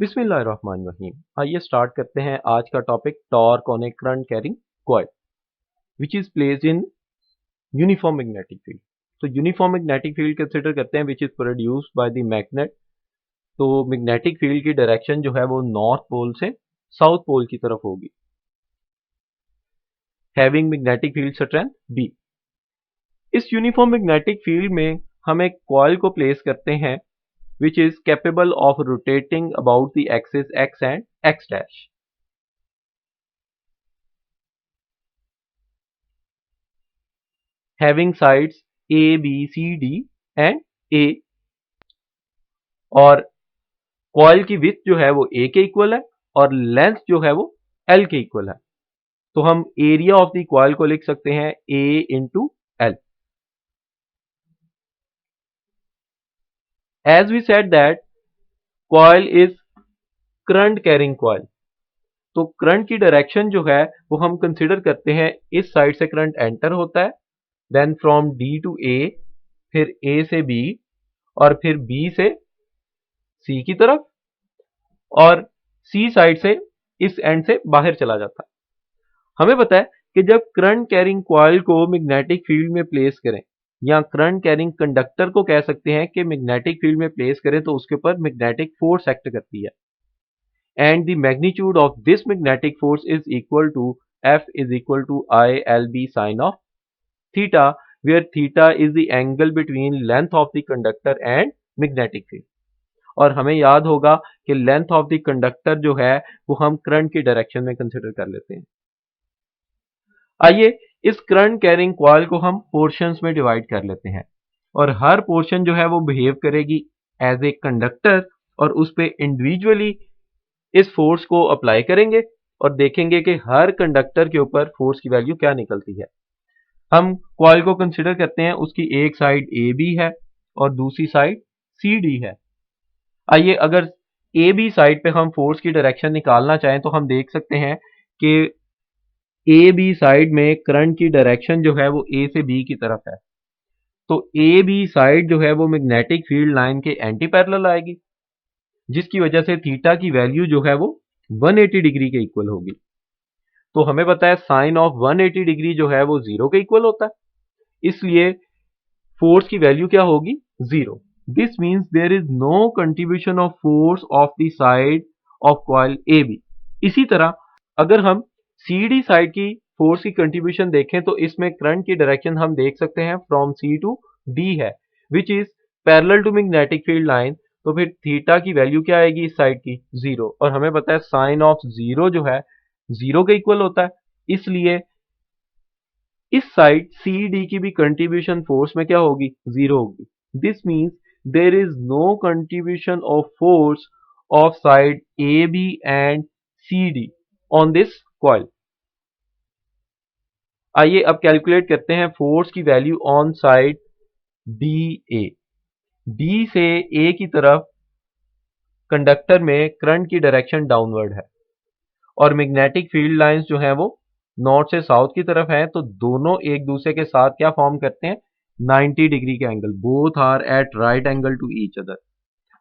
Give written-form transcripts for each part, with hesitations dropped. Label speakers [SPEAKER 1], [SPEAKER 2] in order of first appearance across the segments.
[SPEAKER 1] बिस्मिल्लाहिर्रहमानिर्रहीम। आइए स्टार्ट करते हैं आज का topic torque on A current carrying coil which is placed in uniform magnetic field. तो यूनिफॉर्म मैग्नेटिक फील्ड कंसिडर करते हैं which is produced by the magnet. तो मैग्नेटिक फील्ड की डायरेक्शन जो है वो नॉर्थ पोल से साउथ पोल की तरफ होगी, having magnetic field strength B. इस यूनिफॉर्म मैग्नेटिक फील्ड में हम एक कॉइल को प्लेस करते हैं which is capable of rotating about the axis x and x dash. Having sides A, B, C, D and A और कॉइल की width जो है वो A के इक्वल है और लेंथ जो है वो L के इक्वल है। तो हम एरिया ऑफ द कॉइल को लिख सकते हैं A into L. As we said that coil is current carrying coil. तो करंट की डायरेक्शन जो है वो हम कंसिडर करते हैं इस साइड से करंट एंटर होता है, then from D to A, फिर A से B और फिर B से C की तरफ और C साइड से इस एंड से बाहर चला जाता है। हमें पता है कि जब करंट कैरिंग कॉइल को मैग्नेटिक फील्ड में प्लेस करें या करंट कैरिंग कंडक्टर को कह सकते हैं कि मैग्नेटिक फील्ड में प्लेस करें तो उसके ऊपर मैग्नेटिक फोर्स एक्ट करती है। And the magnitude of this magnetic force is equal to F is equal to ILB sin of theta, where theta is the angle between length of the conductor and magnetic field. और हमें याद होगा कि length of the conductor जो है वो हम current की डायरेक्शन में कंसिडर कर लेते हैं। आइए इस करंट कैरिंग कॉइल को हम पोर्शंस में डिवाइड कर लेते हैं और हर पोर्शन जो है वो बिहेव करेगी एज ए कंडक्टर और उस पे इंडिविजुअली इस फोर्स को अप्लाई करेंगे और देखेंगे कि हर कंडक्टर के ऊपर फोर्स की वैल्यू क्या निकलती है। हम कॉइल को कंसिडर करते हैं, उसकी एक साइड ए बी है और दूसरी साइड सी डी है। आइए अगर ए बी साइड पे हम फोर्स की डायरेक्शन निकालना चाहें तो हम देख सकते हैं कि ए बी साइड में करंट की डायरेक्शन जो है वो ए से बी की तरफ है। तो ए बी साइड जो है वो मैग्नेटिक फील्ड लाइन के एंटी पैरेलल आएगी, जिसकी वजह से थीटा की वैल्यू जो है वो 180 डिग्री के इक्वल होगी। तो हमें पता है साइन ऑफ 180 डिग्री जो है वो 0 के इक्वल होता है, इसलिए फोर्स की वैल्यू क्या होगी? 0। This means there is no contribution of force of the side of coil A B. इसी तरह अगर हम सी डी साइड की फोर्स की कंट्रीब्यूशन देखें तो इसमें करंट की डायरेक्शन हम देख सकते हैं फ्रॉम सी टू डी है, which is parallel to magnetic field line. तो फिर थीटा की वैल्यू क्या आएगी इस साइड की? 0। और हमें पता है साइन ऑफ 0 जो है 0 के इक्वल होता है, इसलिए इस साइड सी डी की भी कंट्रीब्यूशन फोर्स में क्या होगी? 0 होगी। This means there is no contribution of force of side A B and C D on this coil. आइए अब कैलकुलेट करते हैं फोर्स की value on side D A. B से ए की तरफ कंडक्टर में करंट की डायरेक्शन डाउनवर्ड है और मैग्नेटिक फील्ड लाइंस जो है वो नॉर्थ से साउथ की तरफ है, तो दोनों एक दूसरे के साथ क्या फॉर्म करते हैं? 90 डिग्री के angle. Both are at right angle to each other.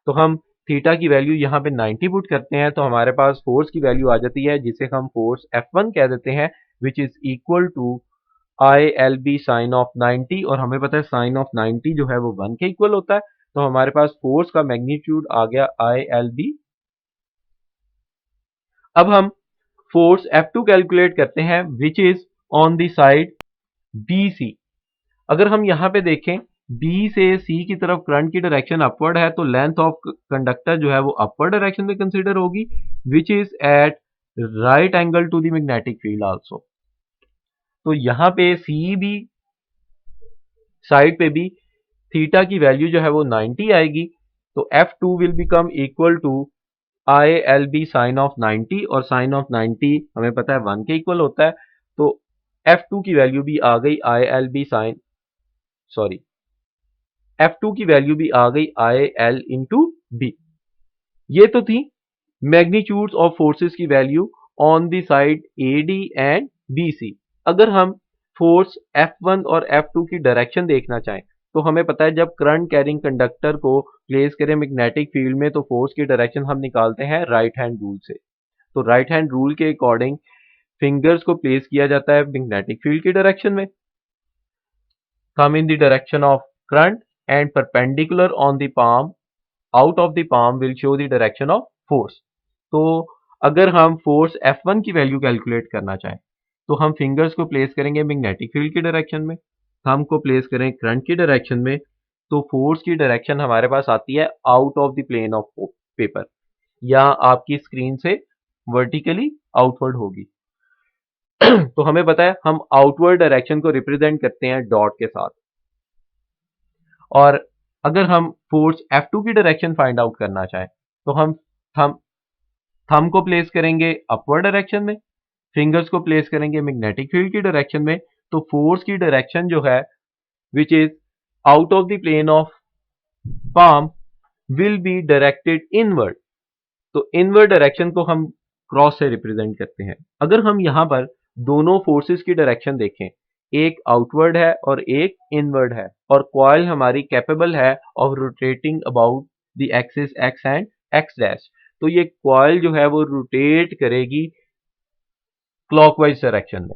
[SPEAKER 1] तो हम थीटा की वैल्यू यहाँ पे 90 पुट करते हैं तो हमारे पास फोर्स की वैल्यू आ जाती है जिसे हम फोर्स F1 कह देते हैं, which is equal to ILB sine of 90। और हमें पता है साइन ऑफ 90 जो है वो 1 के इक्वल होता है, तो हमारे पास फोर्स का मैग्नीट्यूड आ गया ILB। अब हम फोर्स F2 कैलकुलेट करते हैं which is on the side BC। अगर हम यहाँ पे देखें B से C की तरफ करंट की डायरेक्शन अपवर्ड है तो लेंथ ऑफ कंडक्टर जो है वो अपवर्ड डायरेक्शन में कंसीडर होगी, which is at right angle to the magnetic field also. तो यहाँ पे CB साइड पे भी थीटा की वैल्यू जो है वो 90 आएगी, तो F2 will become equal to ILB sine of 90 और साइन ऑफ 90 हमें पता है 1 के इक्वल होता है, तो F2 की वैल्यू भी आ गई F2 की वैल्यू भी आ गई IL इंटू B। ये तो थी मैग्नीट्यूड्स ऑफ फोर्सेस की value on the side AD and BC। अगर हम फोर्स F1 और F2 की डायरेक्शन देखना चाहें तो हमें पता है जब करंट कैरिंग कंडक्टर को प्लेस करें मैग्नेटिक फील्ड में तो फोर्स की डायरेक्शन हम निकालते हैं राइट हैंड रूल से। तो राइट हैंड रूल के अकॉर्डिंग फिंगर्स को प्लेस किया जाता है मैग्नेटिक फील्ड की डायरेक्शन में। Thumb in the direction of current and perpendicular on the palm out of the palm will show the direction of force। तो अगर हम फोर्स F1 की वैल्यू कैलकुलेट करना चाहें तो हम फिंगर्स को प्लेस करेंगे मैग्नेटिक फील्ड की डायरेक्शन में, थंब को प्लेस करें करंट की डायरेक्शन में, तो फोर्स की डायरेक्शन हमारे पास आती है out of the plane of paper या आपकी स्क्रीन से वर्टिकली आउटवर्ड होगी। तो हमें पता है हम आउटवर्ड डायरेक्शन को रिप्रेजेंट करते हैं डॉट के साथ। और अगर हम फोर्स F2 की डायरेक्शन फाइंड आउट करना चाहें तो हम थंब को प्लेस करेंगे अपवर्ड डायरेक्शन में, फिंगर्स को प्लेस करेंगे मैग्नेटिक फील्ड की डायरेक्शन में, तो फोर्स की डायरेक्शन जो है which is out of the plane of palm will be directed inward. तो इनवर्ड डायरेक्शन को हम क्रॉस से रिप्रेजेंट करते हैं। अगर हम यहां पर दोनों फोर्सेस की डायरेक्शन देखें, एक आउटवर्ड है और एक इनवर्ड है, और कॉइल हमारी कैपेबल है of rotating about the axis x and x dash, तो ये कॉइल जो है वो रोटेट करेगी क्लॉकवाइज डायरेक्शन में।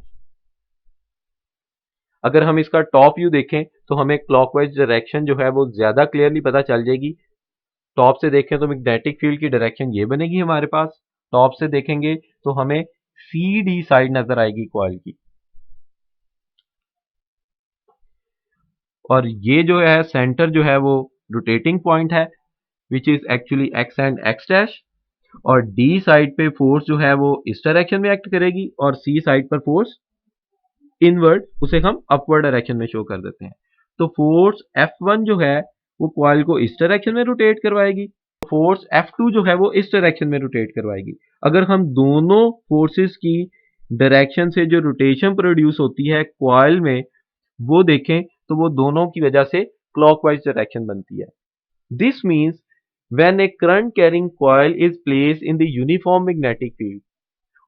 [SPEAKER 1] अगर हम इसका टॉप व्यू देखें तो हमें क्लॉकवाइज डायरेक्शन जो है वो ज्यादा क्लियरली पता चल जाएगी। टॉप से देखें तो मैग्नेटिक फील्ड की डायरेक्शन ये बनेगी हमारे पास, टॉप से देखेंगे तो हमें सी डी साइड नजर आएगी कॉइल की, और ये जो है सेंटर जो है वो रोटेटिंग पॉइंट है which is actually x and x dash, और डी साइड पे फोर्स जो है वो इस डायरेक्शन में एक्ट करेगी और सी साइड पर फोर्स इनवर्ड, उसे हम अपवर्ड डायरेक्शन में शो कर देते हैं। तो फोर्स F1 जो है वो कॉइल को इस डायरेक्शन में रोटेट करवाएगी, फोर्स F2 जो है वो इस डायरेक्शन में रोटेट करवाएगी। अगर हम दोनों फोर्सेस की डायरेक्शन से जो रोटेशन प्रोड्यूस होती है कॉइल में वो देखें तो वो दोनों की वजह से क्लॉकवाइज डायरेक्शन बनती है। This means when A current carrying coil is placed in the uniform magnetic field,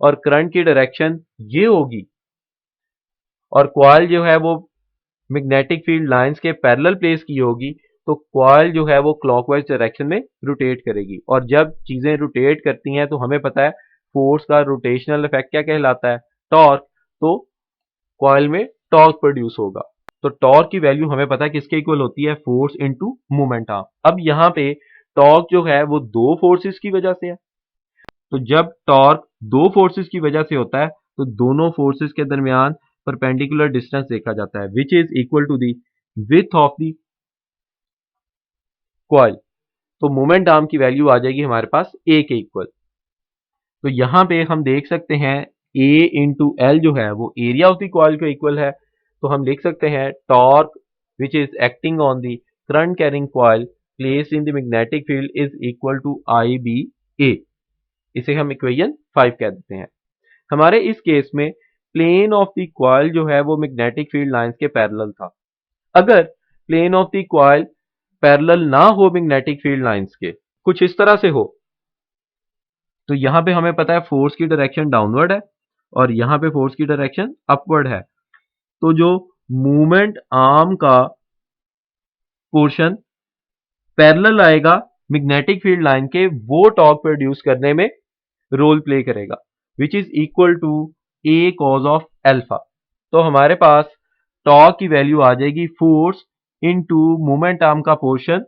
[SPEAKER 1] और करंट की डायरेक्शन ये होगी और कॉइल जो है वो मैग्नेटिक फील्ड लाइंस के पैरेलल प्लेस की होगी, तो कॉइल जो है वो क्लॉकवाइज डायरेक्शन में रोटेट करेगी। और जब चीजें रोटेट करती हैं तो हमें पता है फोर्स का रोटेशनल इफेक्ट क्या कहलाता है, टॉर्क। तो कॉइल में टॉर्क प्रोड्यूस होगा। तो टॉर्क की वैल्यू हमें पता है किसके इक्वल होती है, फोर्स इनटू मोमेंट आर्म। अब यहाँ पे टॉर्क जो है वो दो फोर्सेस की वजह से है, तो जब टॉर्क दो फोर्सेस की वजह से होता है तो दोनों फोर्सेस के दरमियान परपेंडिकुलर डिस्टेंस देखा जाता है which is equal to the width of the coil. तो मोमेंट आर्म की वैल्यू आ जाएगी हमारे पास ए के इक्वल। तो यहां पे हम देख सकते हैं ए इंटू एल जो है वो एरिया ऑफ द कॉइल के इक्वल है। तो हम लिख सकते हैं torque which is acting on the current carrying coil placed in the magnetic field is equal to I B A. इसे हम इक्वेशन 5 कह देते हैं। हमारे इस केस में प्लेन ऑफ द कॉइल जो है वो मैग्नेटिक फील्ड लाइंस के पैरेलल था। अगर plane of the coil parallel ना हो मैग्नेटिक फील्ड लाइंस के, कुछ इस तरह से हो, तो यहां पे हमें पता है फोर्स की डायरेक्शन डाउनवर्ड है और यहां पे फोर्स की डायरेक्शन अपवर्ड है। तो जो मूवमेंट आर्म का पोर्शन पैरेलल आएगा मैग्नेटिक फील्ड लाइन के, वो टॉर्क प्रोड्यूस करने में रोल प्ले करेगा which is equal to a cos of alpha. तो हमारे पास टॉर्क की वैल्यू आ जाएगी फोर्स इनटू मोमेंट आर्म का portion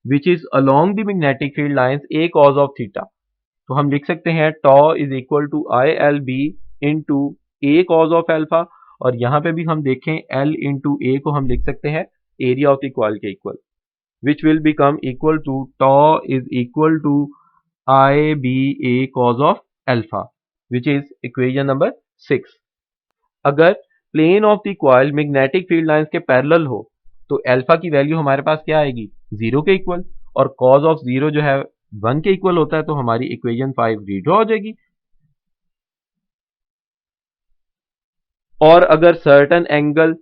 [SPEAKER 1] which is along the magnetic field lines a cos of theta. तो हम लिख सकते हैं tau is equal to I L B into a cos of alpha, और यहां पे भी हम देखें एल इंटू ए को हम लिख सकते हैं एरिया ऑफ द कॉइल के equal, which will become equal to tau is equal to IBA cos of alpha, which is equation number 6। अगर plane of the coil magnetic field lines के parallel हो तो अल्फा की value हमारे पास क्या आएगी, 0 के इक्वल, और कॉज ऑफ 0 जो है 1 के इक्वल होता है, तो हमारी इक्वेशन 5 रीड्रॉ हो जाएगी। और अगर सर्टेन एंगल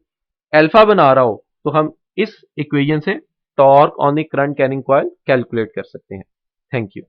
[SPEAKER 1] अल्फा बना रहा हो तो हम इस इक्वेशन से torque on the current carrying coil calculate कर सकते हैं। Thank you.